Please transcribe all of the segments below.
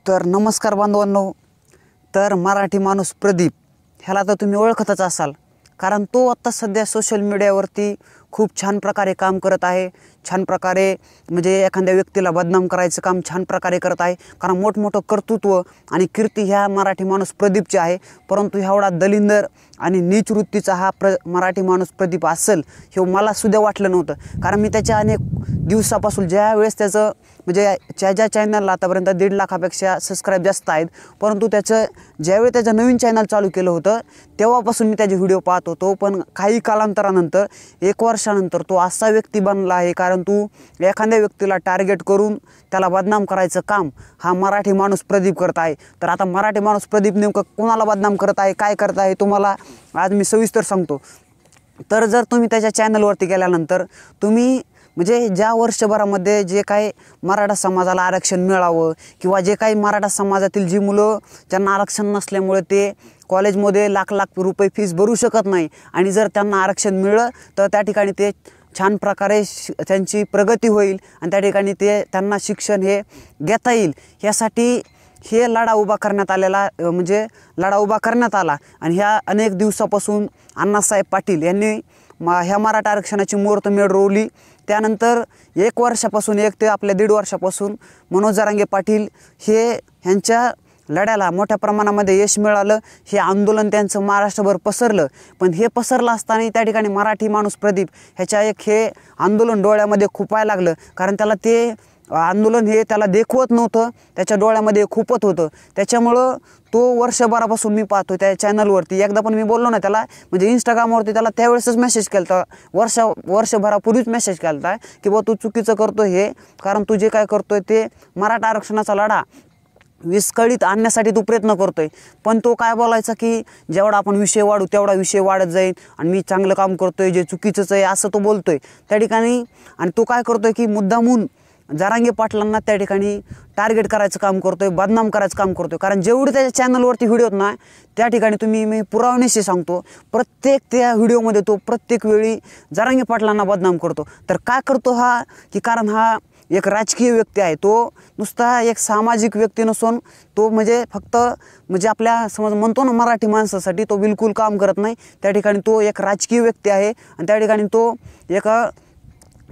तर नमस्कार बांधवांनो। तर मराठी माणूस प्रदीप ह्याला तर तुम्ही ओळखतच असाल, कारण तो आता सध्या सोशल मीडियावरती खूप छान प्रकारे काम करत आहे। छान प्रकारे म्हणजे एखाद्या व्यक्तीला बदनाम करायचं काम छान प्रकारे करत आहे, कारण मोठमोठं कर्तृत्व आणि कीर्ती ह्या मराठी माणूस प्रदीपची आहे। परंतु एवढा दलिंदर आणि नीच वृत्तीचा हा मराठी माणूस प्रदीप असेल हे मला सुद्धा वाटलं नव्हतं। कारण मी त्याच्या अनेक दिवसापासून ज्या वेळेस त्याचं म्हणजे ज्या चॅनलला आतापर्यंत 1.5 लाखापेक्षा सबस्क्राईब जास्त आहेत, परंतु ज्यावेळी त्याचं नवीन चॅनल चालू केलं होतं तेव्हापासून मी त्याचे व्हिडिओ पाहत होतो। पण काही कालांतरानंतर 1 वर्षानंतर तो असा व्यक्ती बनला आहे, कारण तू एखाद्या व्यक्तीला टार्गेट करून त्याला बदनाम करायचं काम हा मराठी माणूस प्रदीप करत आहे। तर आता मराठी माणूस प्रदीप नेमकं कोणाला बदनाम करत आहे, काय करत आहे, तुम्हाला आज मी सविस्तर सांगतो। तर जर तुम्ही त्याच्या चॅनलवरती गेल्यानंतर तुम्ही म्हणजे ज्या वर्षभरामध्ये जे काही मराठा समाजाला आरक्षण मिळावं किंवा जे काही मराठा समाजातील जी मुलं ज्यांना आरक्षण नसल्यामुळे ते कॉलेजमध्ये लाख लाख रुपये फीस भरू शकत नाही, आणि जर त्यांना आरक्षण मिळलं तर त्या ठिकाणी ते छान प्रकारे त्यांची प्रगती होईल आणि त्या ठिकाणी त्यांना शिक्षण हे घेता येईल, यासाठी हे लढा उभा करण्यात आलेला म्हणजे लढा उभा करण्यात आला। आणि ह्या अनेक दिवसापासून अण्णासाहेब पाटील यांनी ह्या मराठा आरक्षणाची मुहूर्तमेढ रोवली। त्यानंतर 1 वर्षापासून 1 ते आपल्या 1.5 वर्षापासून मनोज जरांगे पाटील ह्यांच्या लढ्याला मोठ्या प्रमाणामध्ये यश मिळालं। हे आंदोलन त्यांचं महाराष्ट्रभर पसरलं, पण हे पसरलं असताना त्या ठिकाणी मराठी माणूस प्रदीप ह्याच्या हे आंदोलन डोळ्यामध्ये खुपायला लागलं, कारण त्याला ते आंदोलन हे त्याला देखवत नव्हतं, त्याच्या डोळ्यामध्ये खूपत होतं। त्याच्यामुळं तो वर्षभरापासून मी पाहतो त्या चॅनलवरती। एकदा पण मी बोललो ना त्याला, म्हणजे इंस्टाग्रामवरती त्याला त्यावेळेसच मेसेज केला होता, वर्षभरापूर्वीच मेसेज केला होता की बा तू चुकीचं करतो हे, कारण तू जे काय करतोय ते मराठा आरक्षणाचा लढा विस्कळीत आणण्यासाठी तू प्रयत्न करतोय। पण तो काय बोलायचा की जेवढा आपण विषय वाढू तेवढा विषय वाढत जाईल आणि मी चांगलं काम करतोय, जे चुकीचंच आहे असं तो बोलतोय त्या ठिकाणी। आणि तो काय करतोय की मुद्दामून जरांगे पाटलांना त्या ठिकाणी टार्गेट करायचं काम करतोय, बदनाम करायचं काम करतोय। कारण जेवढे त्याच्या चॅनलवरती व्हिडिओ आहेत ना त्या ठिकाणी मी पुरावण्याशी सांगतो, प्रत्येक त्या व्हिडिओमध्ये तो प्रत्येक वेळी जरांगे पाटलांना बदनाम करतो। तर काय करतो हा की कारण हा एक राजकीय व्यक्ती आहे, तो नुसता एक सामाजिक व्यक्ती नसून तो म्हणजे फक्त म्हणजे आपल्या समज म्हणतो ना मराठी माणसासाठी तो बिलकुल काम करत नाही। त्या ठिकाणी तो एक राजकीय व्यक्ती आहे आणि त्या ठिकाणी तो एक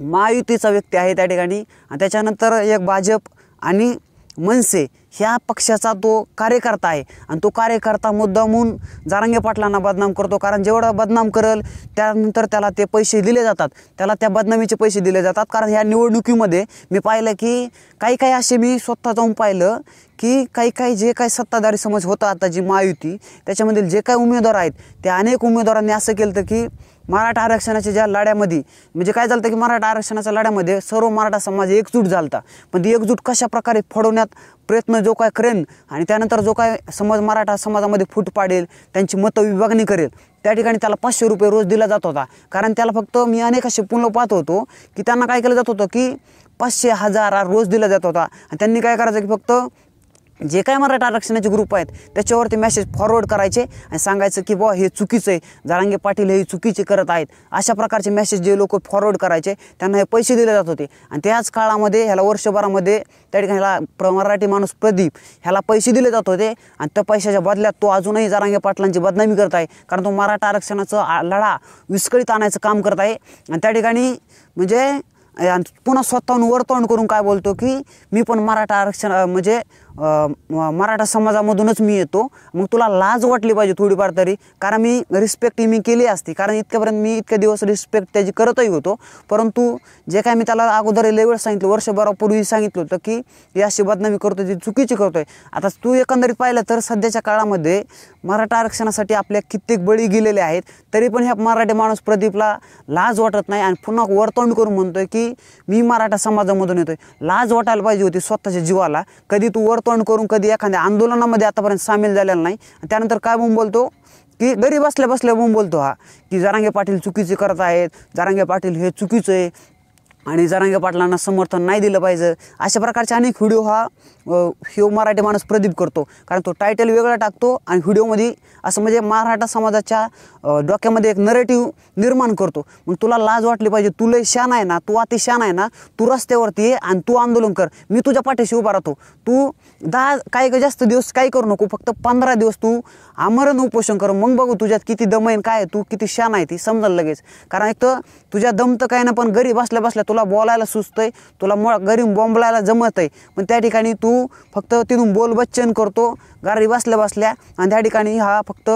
महायुतीचा व्यक्ती आहे त्या ठिकाणी। आणि त्याच्यानंतर एक भाजप आणि मनसे ह्या पक्षाचा तो कार्यकर्ता आहे, आणि तो कार्यकर्ता मुद्दामून जरांगे पाटलांना बदनाम करतो। कारण जेवढा बदनाम करेल त्यानंतर त्याला ते पैसे दिले जातात, त्याला त्या बदनामीचे पैसे दिले जातात। कारण ह्या निवडणुकीमध्ये मी पाहिलं की काही असे मी स्वतः जाऊन पाहिलं की काही जे काही सत्ताधारी समज होता आता जी महायुती त्याच्यामधील जे काही उमेदवार आहेत त्या अनेक उमेदवारांनी असं केलं होतं की मराठा आरक्षणाच्या ज्या लढ्यामध्ये म्हणजे काय झालं की मराठा आरक्षणाच्या लढ्यामध्ये सर्व मराठा समाज एकजूट झाला, पण ती एकजूट कशा प्रकारे फोडवण्यात प्रयत्न जो काय करेन आणि त्यानंतर जो काय समज मराठा समाजामध्ये फूट पाडेल, त्यांची मतं विभागणी करेल, त्या ठिकाणी त्याला 500 रुपये रोज दिला जात होता। कारण त्याला फक्त मी अनेक असे पुन्हा पाहत होतो की त्यांना काय केलं जात होतं की 500, 1000 रोज दिला जात होता। आणि त्यांनी काय करायचं की फक्त जे काय मराठा आरक्षणाचे ग्रुप आहेत त्याच्यावरती मेसेज फॉरवर्ड करायचे आणि सांगायचं की बुवा हे चुकीचं आहे, जरांगे पाटील हे चुकीचे करत आहेत, अशा प्रकारचे मेसेज जे लोक फॉरवर्ड करायचे त्यांना हे पैसे दिले जात होते। आणि त्याच काळामध्ये ह्याला वर्षभरामध्ये त्या ठिकाणी ह्याला मराठी माणूस प्रदीप ह्याला पैसे दिले जात होते, आणि त्या पैशाच्या बदल्यात तो अजूनही जरांगे पाटलांची बदनामी करत आहे, कारण तो मराठा आरक्षणाचा लढा विस्कळीत आणायचं काम करत आहे। आणि त्या ठिकाणी म्हणजे पुन्हा स्वतःहून वरतोंड करून काय बोलतो की मी पण मराठा आरक्षण म्हणजे मराठा समाजामधूनच मी येतो, मग तुला लाज वाटली पाहिजे थोडीफार तरी, कारण मी रिस्पेक्ट मी केली असती, कारण इतक्यापर्यंत मी इतके दिवस रिस्पेक्ट त्याची करतही होतो। परंतु जे काय मी त्याला अगोदर लेवल सांगितलं, वर्षभरापूर्वी सांगितलं होतं की ही अशी बदनामी करतोय, ती चुकीची करतोय। आता तू एकंदरीत पाहिलं तर सध्याच्या काळामध्ये मराठा आरक्षणासाठी आपल्या कित्येक बळी गेलेले आहेत, तरी पण ह्या मराठी माणूस प्रदीपला लाज वाटत नाही आणि पुन्हा वरतोंड करून म्हणतोय की मी मराठा समाजामधून येतोय। लाज वाटायला पाहिजे होती स्वतःच्या जीवाला, कधी तू तोंड करून कधी एखाद्या आंदोलनामध्ये आतापर्यंत सामील झालेला नाही। त्यानंतर काय बोलतो की घरी बसल्या बसल्या बोलतो हा की जरांगे पाटील चुकीचे करत आहेत, जरांगे पाटील हे चुकीचं आहे आणि जरांगे पाटलांना समर्थन नाही दिलं पाहिजे, अशा प्रकारचे अनेक व्हिडिओ हा ह्यो मराठी माणूस प्रदीप करतो, कारण तो टायटल वेगळा टाकतो आणि व्हिडिओमध्ये असं म्हणजे मराठा समाजाच्या डोक्यामध्ये एक नरेटिव्ह निर्माण करतो. मग तुला लाज वाटली पाहिजे, तू लय शान आहे ना, तू अति शान आहे ना, तू रस्त्यावरती ये आणि तू आंदोलन कर, मी तुझ्या पाठीशी उभा राहतो. तू काही जास्त दिवस काही करू नको, फक्त 15 दिवस तू आमरण उपोषण कर, मग बघू तुझ्यात किती दम आहे, काय तू किती शान आहे ती समजायला लगेच. कारण एक तर तुझ्या दम तर काय ना, पण घरी बसल्या बसल्या तुला बोलायला सुचतंय, तुला घरी बोंबलायला जमत आहे, पण त्या ठिकाणी तू फक्त तिथून बोलबच्चन करतो घरी बसल्या बसल्या. आणि त्या ठिकाणी हा फक्त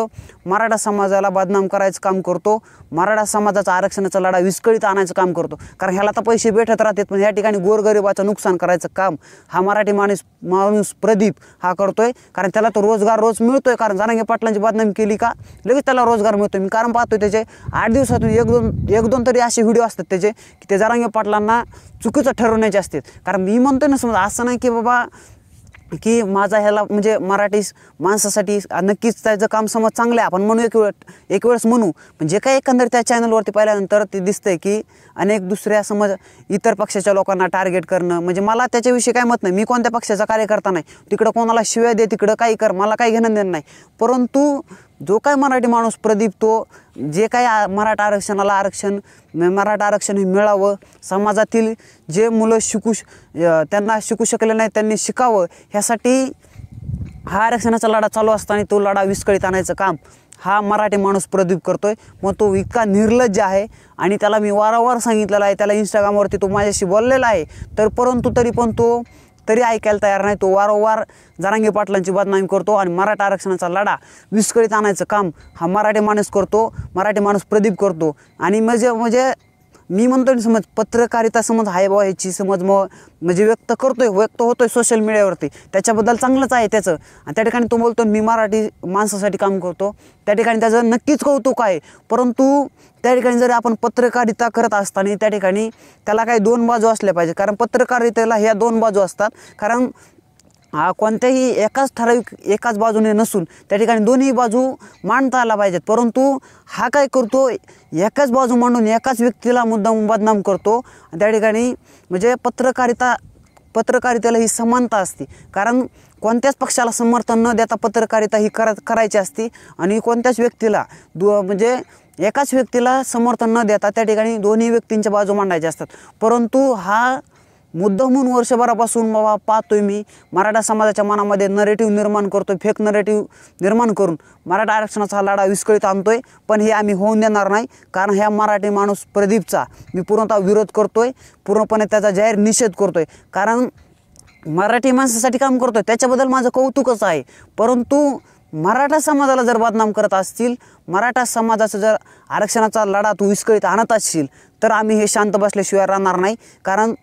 मराठा समाजाला बदनाम करायचं काम करतो, मराठा समाजाचा आरक्षणाचा लढा विस्कळीत आणायचं काम करतो. कारण ह्याला तर पैसे भेटत राहतात, पण ह्या ठिकाणी गोरगरिबाचं नुकसान करायचं काम हा मराठी माणूस प्रदीप हा करतोय. कारण त्याला तो रोजगार रोज मिळतोय, कारण जरांगे पाटलांची बदनामी केली का लगेच त्याला रोजगार मिळतोय. मी कारण पाहतोय त्याचे 8 दिवसातून एक दोन तरी असे व्हिडिओ असतात त्याचे की ते जरांगे पाटलांना चुकीचं ठरवण्याचे असतात. कारण मी म्हणतोय ना, समजा असं नाही की बाबा की माझा ह्याला म्हणजे मराठी माणसासाठी नक्कीच त्याचं काम समज चांगलं आहे, आपण म्हणू एक वेळेस म्हणू, पण जे काही एकंदर त्या चॅनलवरती पाहिल्यानंतर ते दिसतंय की अनेक दुसऱ्या समज इतर पक्षाच्या लोकांना टार्गेट करणं, म्हणजे मला त्याच्याविषयी काय मत नाही, मी कोणत्या पक्षाचा कार्यकर्ता नाही, तिकडं कोणाला शिव्या दे, तिकडं काही कर, मला काही घेणं देणं नाही. परंतु जो काय मराठी माणूस प्रदीप तो जे काही मराठा आरक्षण हे मिळावं, समाजातील जे मुलं त्यांना शिकू शकले नाही त्यांनी शिकावं, ह्यासाठी हा आरक्षणाचा लढा चालू असताना तो लढा विस्कळीत आणायचं काम हा मराठी माणूस प्रदीप करतोय. मग तो इतका निर्लज्ज आहे आणि त्याला मी वारंवार सांगितलेलं आहे, त्याला इंस्टाग्रामवरती तो माझ्याशी बोललेला आहे, तर परंतु तरी ऐकायला तयार नाही. तो वारंवार जरांगे पाटलांची बदनामी करतो आणि मराठा आरक्षणाचा लढा विस्कळीत आणायचं काम हा मराठी माणूस प्रदीप करतो. आणि म्हणजे मी म्हणतो समज पत्रकारिता समज आहे बा, ह्याची समज म्हणजे व्यक्त होतोय सोशल मीडियावरती, त्याच्याबद्दल चांगलंच आहे त्याचं. आणि त्या ठिकाणी तो बोलतो मी मराठी माणसासाठी काम करतो, त्या ठिकाणी त्याचं नक्कीच कौतुक आहे. परंतु त्या ठिकाणी जर आपण पत्रकारिता करत असताना त्या ठिकाणी त्याला काही 2 बाजू असल्या पाहिजे. कारण पत्रकारितेला ह्या 2 बाजू असतात. कारण कोणत्याही एकाच बाजूने नसून त्या ठिकाणी दोन्ही बाजू मांडता आला पाहिजेत. परंतु हा काय करतो, एकाच बाजू मांडून एकाच व्यक्तीला मुद्दाम बदनाम करतो. त्या ठिकाणी म्हणजे पत्रकारितेला ही समानता असते. कारण कोणत्याच पक्षाला समर्थन न देता पत्रकारिता ही करायची असते आणि कोणत्याच व्यक्तीला म्हणजे एकाच व्यक्तीला समर्थन न देता त्या ठिकाणी दोन्ही व्यक्तींच्या बाजू मांडायच्या असतात. परंतु हा मुद्दामून वर्षभरापासून बाबा पाहतोय मी मराठा समाजाच्या मनामध्ये नरेटिव्ह निर्माण करतोय, फेक नरेटिव्ह निर्माण करून मराठा आरक्षणाचा लढा विस्कळीत आणतोय. पण हे आम्ही होऊन देणार नाही. कारण ह्या मराठी माणूस प्रदीपचा मी पूर्णतः विरोध करतोय, पूर्णपणे त्याचा जाहीर निषेध करतोय. कारण मराठी माणसासाठी काम करतोय त्याच्याबद्दल माझं कौतुकच आहे. परंतु मराठा समाजाला जर बदनाम करत असतील, मराठा समाजाचा जर आरक्षणाचा लढा तू विस्कळीत आणत असशील तर आम्ही हे शांत बसल्याशिवाय राहणार नाही. कारण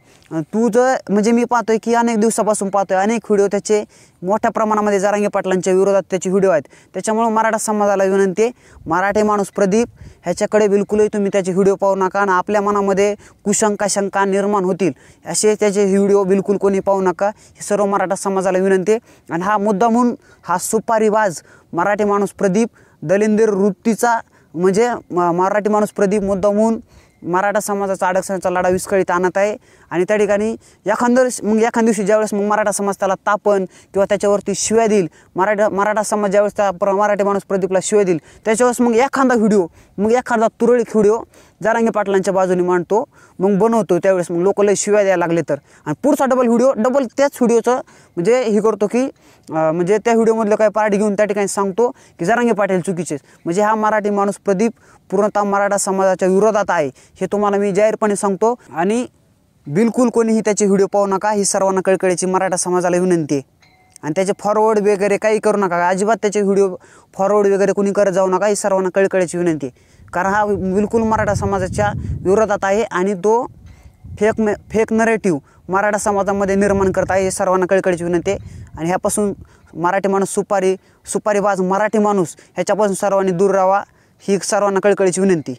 तू जर म्हणजे मी पाहतोय की अनेक दिवसापासून पाहतोय अनेक व्हिडिओ त्याचे मोठ्या प्रमाणामध्ये जरांगे पाटलांच्या विरोधात त्याचे व्हिडिओ आहेत. त्याच्यामुळे मराठा समाजाला विनंती आहे, मराठी माणूस प्रदीप ह्याच्याकडे बिलकुलही तुम्ही त्याचे व्हिडिओ पाहू नका. आणि आपल्या मनामध्ये शंका निर्माण होतील असे त्याचे व्हिडिओ बिलकुल कोणी पाहू नका. हे सर्व मराठा समाजाला विनंती आहे. आणि हा मुद्दामून हा सुपारीबाज मराठी माणूस प्रदीप दलिंदर वृत्तीचा म्हणजे मराठी माणूस प्रदीप मुद्दामून मराठा समाजाचा आरक्षणाचा लढा विस्कळीत आणत आहे. आणि त्या ठिकाणी एखाद्या दिवशी ज्यावेळेस मग मराठा समाज त्याला तापन किंवा त्याच्यावरती शिव्या देईल, मराठा समाज ज्यावेळेस त्या मराठी माणूस प्रदीपला शिव्या देईल त्याच्यावेळेस मग एखादा तुरळक व्हिडिओ जरांगे पाटलांच्या बाजूने मांडतो, मग बनवतो. त्यावेळेस मग लोक लय शिव्या द्यायला लागले तर आणि पुढचा डबल त्याच व्हिडिओचं म्हणजे हे करतो की म्हणजे त्या व्हिडिओमधलं काही पार्ट घेऊन त्या ठिकाणी सांगतो की जरांगे पाटील चुकीचे. म्हणजे हा मराठी माणूस प्रदीप पूर्णतः मराठा समाजाच्या विरोधात आहे हे तुम्हाला मी जाहीरपणे सांगतो. आणि बिलकुल कोणीही त्याचे व्हिडिओ पाहू नका, ही सर्वांना कळकळीची मराठा समाजाला विनंती आहे. आणि त्याचे फॉरवर्ड वगैरे काही करू नका, अजिबात त्याचे व्हिडिओ फॉरवर्ड वगैरे कोणी करत जाऊ नका, ही सर्वांना कळकळीची विनंती आहे. कारण हा बिलकुल मराठा समाजाच्या विरोधात आहे आणि तो फेक नरेटिव्ह मराठा समाजामध्ये निर्माण करत आहे, हे सर्वांना कळकळीची विनंती आहे. आणि ह्यापासून मराठी माणूस सुपारीबाज मराठी माणूस ह्याच्यापासून सर्वांनी दूर राहावा, ही सर्वांना कळकळीची विनंती.